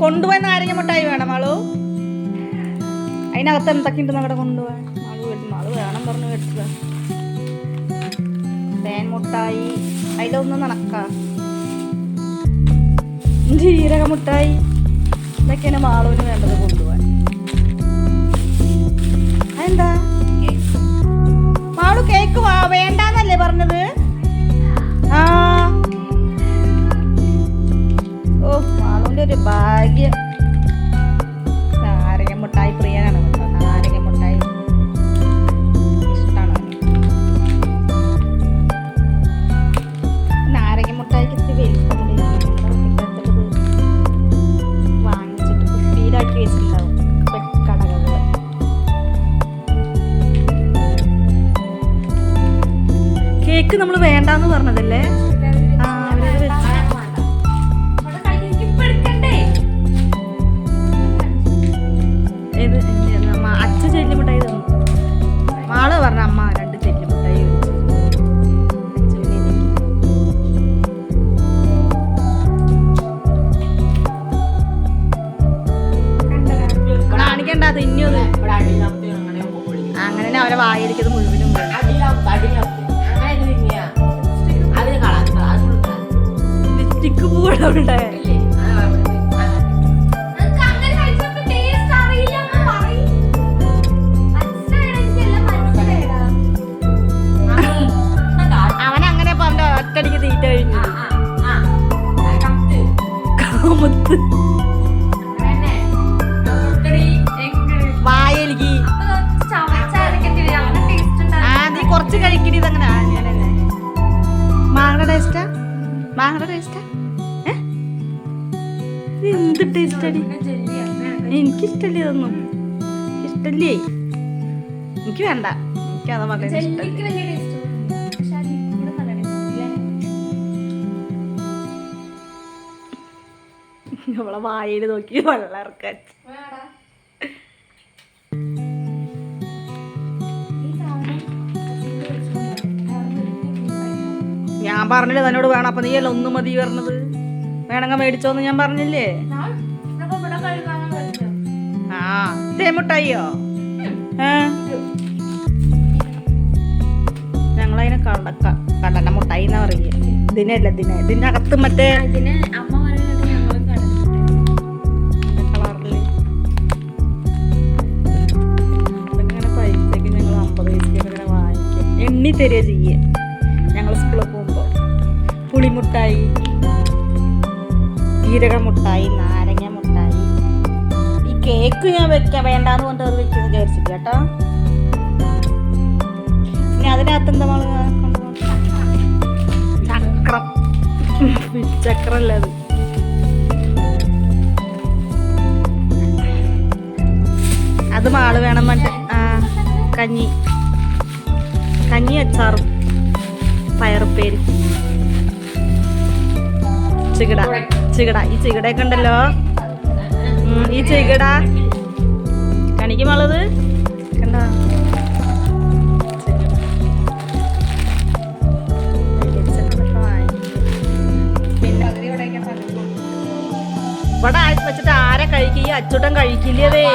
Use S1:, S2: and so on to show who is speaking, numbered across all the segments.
S1: കൊണ്ടുപോയി നാരങ്ങ മുട്ടായി വേണം മാളു. അതിനകത്ത് എന്തൊക്കെയുണ്ട് നമ്മുടെ കൊണ്ടുപോകാൻ? മാളു വേണം പറഞ്ഞു മേടിച്ചത്. തേൻ മുട്ടായി, അതിലൊന്നും നടക്കാം. ജീരക മുട്ടായി, ഇതൊക്കെയാണ് മാളുവിന് വേണ്ടത് കൊണ്ടുപോകാൻ. അതെന്താ മാളു കേക്ക് വേണ്ടാന്നല്ലേ പറഞ്ഞത്? ആ ഓ, മാളുവിന്റെ ഒരു ഭാഗ്യം. നാരങ്ങ മുട്ടായി പ്രിയനാണ്. നാരങ്ങ മുട്ടായി ഇഷ്ടമാണ്. നാരങ്ങ മുട്ടായിക്ക് ഇത്തിരി വലിപ്പം വാങ്ങിച്ചിട്ട് കുപ്പിയിലാക്കി വെച്ചിട്ടുണ്ടാവും കടകളിൽ. കേക്ക് നമ്മൾ വേണ്ടാന്ന് പറഞ്ഞതല്ലേ? അച്ഛ ചെല്ലിമുട്ടായി തന്നു. മാള് പറഞ്ഞ അമ്മ 2 ചെല്ലിമുട്ടായി കാണിക്കണ്ട. തിന്നത് അങ്ങനെ അവരെ വായിരിക്കുന്നത് മുഴുവനും ലിപ്സ്റ്റിക്ക് പൂടെ. ഒറ്റടിക്ക് തീറ്റ കഴിഞ്ഞു. കാമത്ത് വായലിക്ക് നീ കുറച്ച് കഴിക്കണി. ഇതങ്ങനെ മാങ്ങ ടേസ്റ്റാ? മാങ്ങ ടേസ്റ്റാ? എന്ത് ടേസ്റ്റ് അടി? എനിക്കിഷ്ടല്ലേ ഇതൊന്നും. ഇഷ്ടല്ലേ? എനിക്ക് വേണ്ട. എനിക്ക് അത് മകൻ ഇഷ്ടല്ലേ. അവളെ വായയിൽ നോക്കി വെള്ളം ഇറക്കാൻ. ഞാൻ പറഞ്ഞില്ലേ തന്നോട് വേണം. അപ്പൊ നീ അല്ല ഒന്നും മതി പറഞ്ഞത്. വേണമെങ്കിൽ മേടിച്ചോന്ന് ഞാൻ പറഞ്ഞില്ലേ? ആ തേമുട്ടായിയോ? ഞങ്ങളതിനെ കടല മുട്ടായി എന്നാ പറയ. ഇതിനല്ല ഇതിനകത്ത് മറ്റേ എണ്ണി തരിക ചെയ്യേ. ഞങ്ങൾ സ്കൂളിൽ പോകുമ്പോൾ പുളിമുട്ടായി, ജീരക മുട്ടായി, നാരങ്ങ മുട്ടായി. ഈ കേക്ക് ഞാൻ വെക്കാൻ വേണ്ടാന്ന് കൊണ്ട് അത് വെക്കുന്നത് വിചാരിച്ചിട്ട് കേട്ടോ. ഇനി അതിനകത്ത് എന്താ ചക്രം? ചക്രല്ലേ അത്? അത് മാള് വേണം. മറ്റേ കഞ്ഞി അച്ചാറും പയറുപ്പേരി, ചികിട. ഈ ചികിടയൊക്കെ ഉണ്ടല്ലോ. ഈ ചികിട കണിക്കുമുള്ളത് കണ്ട. ഇവിടെ വെച്ചിട്ട് ആരെ കഴിക്കുക? ഈ അച്ചൂട്ടൻ കഴിക്കില്ലേ?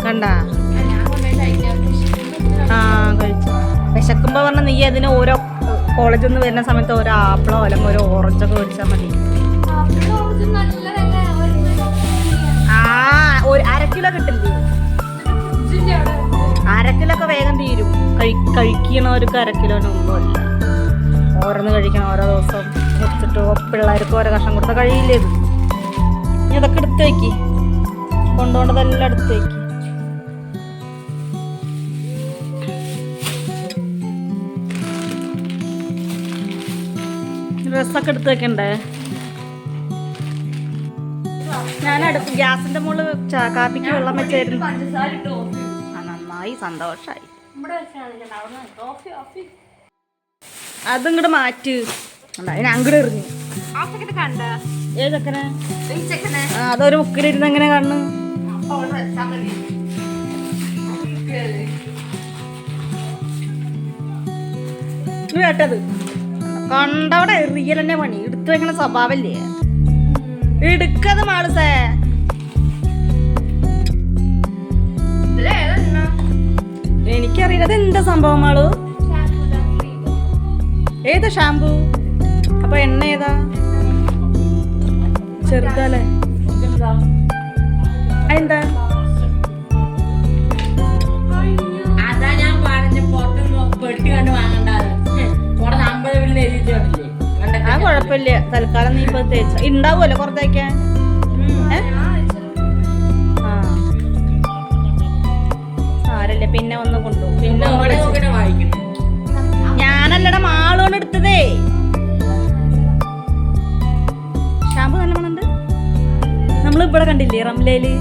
S1: കണ്ട കഴിച്ചു. വിശക്കുമ്പോ പറഞ്ഞ നീ അതിന് ഓരോ കോളേജിൽ നിന്ന് വരുന്ന സമയത്ത് ഓരോ ആപ്പിളോ അല്ലെങ്കിൽ ഓരോ ഓറഞ്ചൊക്കെ മേടിച്ചാൽ മതി. അരക്കിലോ കിട്ടില്ലേ? അരക്കിലൊക്കെ വേഗം തീരും. കഴിക്കണവർക്ക് അരക്കിലോനൊന്നുമല്ല. ഓരോന്ന് കഴിക്കണം. ഓരോ ദിവസം മുറിച്ചിട്ട് പിള്ളേർക്ക് ഓരോ കഷ്ണം കൊടുത്താൽ കഴിയില്ലേ ഇത്? നീ അതൊക്കെ എടുത്ത് വയ്ക്കി. കൊണ്ടുപോകേണ്ടതെല്ലാം എടുത്ത് വയ്ക്കി. ഡ്രസ്സൊക്കെ എടുത്ത് വെക്കണ്ടേ? ഞാൻ ഗ്യാസിന്റെ മുകളിൽ കാപ്പിക്ക് വെള്ളം വെച്ചായിരുന്നു. നന്നായി, സന്തോഷായി. അതിങ്ങോട്ട് മാറ്റ്. അതിന് അങ്ങോട്ട് എറിഞ്ഞു. ഏതൊക്കെ? അതൊരു മുക്കിലിരുന്ന് എങ്ങനെ കാണുന്നു? കേട്ടത് കണ്ടവിടെ എറിയൽ തന്നെ പണി. എടുത്തു വെക്കണ സ്വഭാവല്ലേ? എടുക്കത് മാളുസേ. എനിക്കറിയില്ല അത് എന്താ സംഭവം മാളു. ഏതാ ഷാമ്പു? അപ്പൊ എണ്ണ ഏതാ? ചെറുതല്ലേ? എന്താ ആ കൊഴപ്പില്ല. തൽക്കാലം നീ ഇപ്പൊ തേച്ച ഉണ്ടാവുമല്ലോ കുറച്ചേക്കാൻ. സാരല്ലേ, പിന്നെ വന്ന് കൊണ്ടുപോകും. പിന്നെ ഞാനല്ലട മാളോണ് എടുത്തതേ. ഷാമ്പു നല്ല മണുണ്ട്. നമ്മളിവിടെ കണ്ടില്ലേ റംലയില്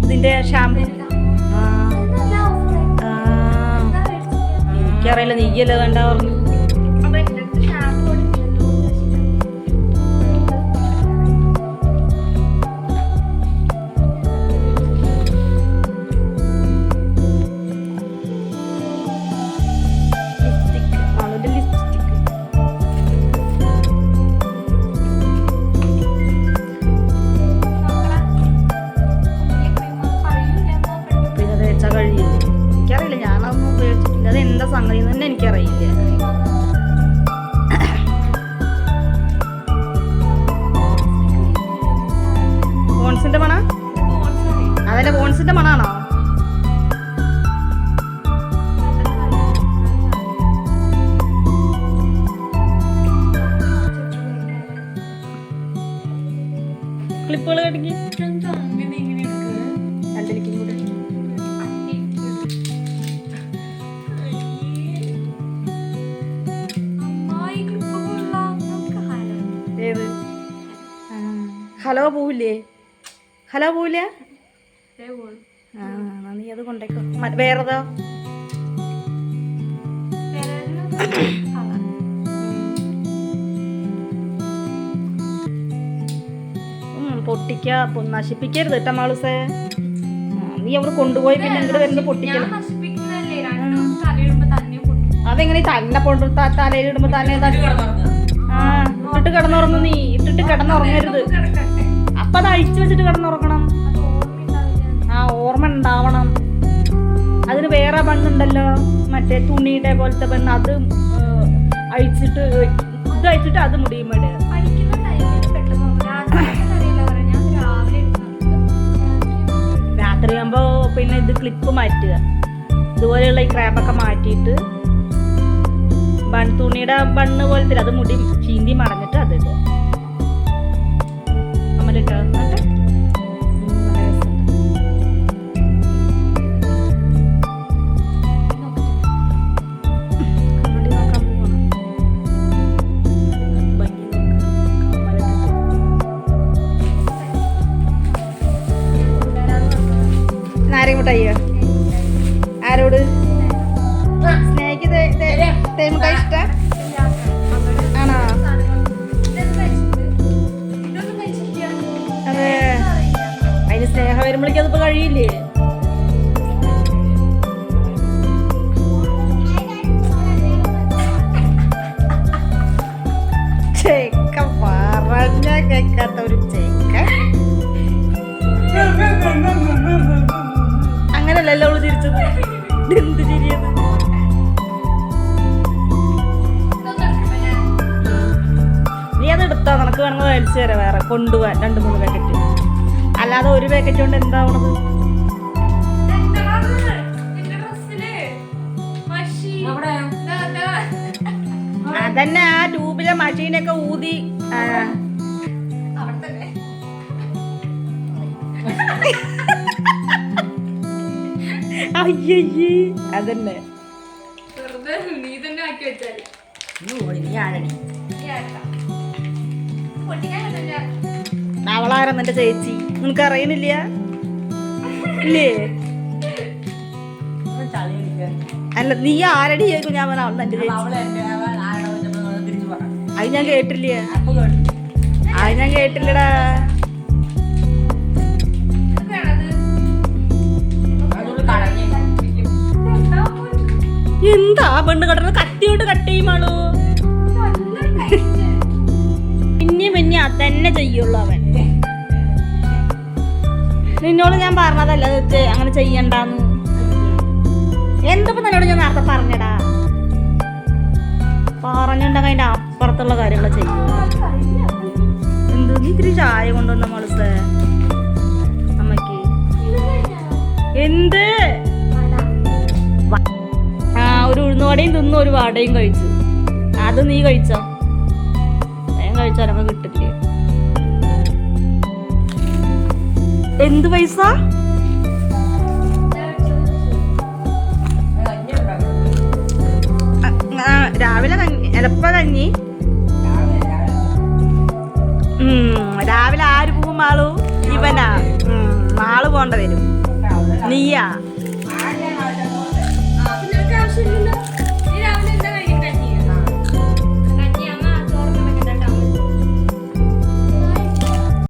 S1: ഇതിന്റെ ഷാമ്പു? എനിക്കറിയില്ല, നീയല്ലേ കണ്ട പറഞ്ഞു. എനിക്കറിയില്ല, ഞാനതൊന്നും ഉപയോഗിച്ചിട്ടില്ല. അത് എന്താ സംഗതി തന്നെ എനിക്കറിയില്ല. പോൺസിന്റെ മണ? അതല്ലേ പോൺസിന്റെ മണാണോ? ക്ലിപ്പുകൾ കടിക്ക്. രണ്ടിലേക്കും കൂടെ ഏത്? ഹലോ പോവില്ലേ? ഹലോ പോവില്ല? നീ അത് കൊണ്ടേക്കോ. വേറെതാ? പൊട്ടിക്ക, നശിപ്പിക്കരുത് കേട്ടോ മാളുസേ. നീ അവിടെ കൊണ്ടുപോയി പിന്നെ ഇങ്ങോട്ട് വരുന്നത് പൊട്ടിക്കല. അതെങ്ങനെ തന്നെ തലയിലിടുമ്പോ തന്നെ ഇട്ടിട്ട് കിടന്നുറങ്ങു. നീ ഇട്ടിട്ട് കിടന്നുറങ്ങരുത്. അപ്പൊ അത് അഴിച്ചു വെച്ചിട്ട് കിടന്നുറങ്ങണം. ഓർമ്മ ഉണ്ടാവണം. അതിന് വേറെ ബണ്ണുണ്ടല്ലോ, മറ്റേ തുണിയുടെ പോലത്തെ ബണ്ണ്. അത് അഴിച്ചിട്ട് ഇത് അഴിച്ചിട്ട് അത് മുടിയുമ്പോൾ രാത്രിയാകുമ്പോ പിന്നെ ഇത് ക്ലിപ്പ് മാറ്റുക. ഇതുപോലെയുള്ള ഈ ക്രാബൊക്കെ മാറ്റിയിട്ട് തുണിയുടെ ബണ്ണ് പോലത്തെ അത് മുടി ചീന്തി മടഞ്ഞിട്ട് അത് ഇടുക. അമ്മലിട്ടോ നാരങ്ങമുട്ടായിയോ? ആരോട്? സ്നേഹിക്ക് തേമുട്ടായി ഇഷ്ടം ആണോ? അതെ, അതിന് സ്നേഹം വരുമ്പോഴേക്കും അതിപ്പോ കഴിയില്ലേ? ചേക്ക പറഞ്ഞ കേക്കാത്ത ഒരു ചേക്ക. അങ്ങനല്ലല്ലോ അവള് തിരിച്ചത്. എന്ത് ശരിയത്? നീ അത് എടുത്തോ, നിനക്ക് വേണമെങ്കിൽ മേടിച്ചു തരാം. വേറെ കൊണ്ടുപോവാൻ 2-3 പാക്കറ്റ്. അല്ലാതെ ഒരു പാക്കറ്റ് കൊണ്ട് എന്താവണത്? അതന്നെ ആ ട്യൂബിലെ മഷീനൊക്കെ ഊതി. അയ്യേ, അതന്നെ അവളാരാ നിന്റെ ചേച്ചി? നിനക്ക് അറിയണില്ല ഇല്ലേ? അല്ല, നീ ആരടി ചോദിക്കും. ഞാൻ പറഞ്ഞ അവൾ എന്റെ ചേച്ചി. അത് ഞാൻ കേട്ടില്ല. അത് ഞാൻ കേട്ടില്ലടാ. എന്താ പെണ്ണ് കടന്ന് കത്തി കൊണ്ട് കട്ട് ചെയ്യുമാളൂ? ചെയ്യുള്ളൂ അവൻ. നിന്നോട് ഞാൻ പറഞ്ഞതല്ല അങ്ങനെ ചെയ്യണ്ടെന്ന്. എന്തിപ്പോ തന്നോട് ഞാൻ നേരത്തെ പറഞ്ഞടാ. പറഞ്ഞിട്ടുണ്ടെങ്കിൽ അതിന്റെ അപ്പുറത്തുള്ള കാര്യങ്ങൾ ചെയ്യും. എന്ത് നീ ഇത്തിരി ചായ കൊണ്ടുവന്ന മോളസേ അമ്മക്ക്? എന്ത് ഒരു ഉഴുന്നുവടയും തിന്നു, ഒരു വടയും കഴിച്ചു. അത് നീ കഴിച്ചോ? ഞാൻ കഴിച്ചാൽ നമുക്ക് കിട്ടില്ലേ? എന്ത് പൈസ? രാവിലെ കഞ്ഞി, എലപ്പ കഞ്ഞി. രാവിലെ ആര് പോവും? മാളു? ഇവനാ. നാള് പോണ്ട വരും. നീയാ?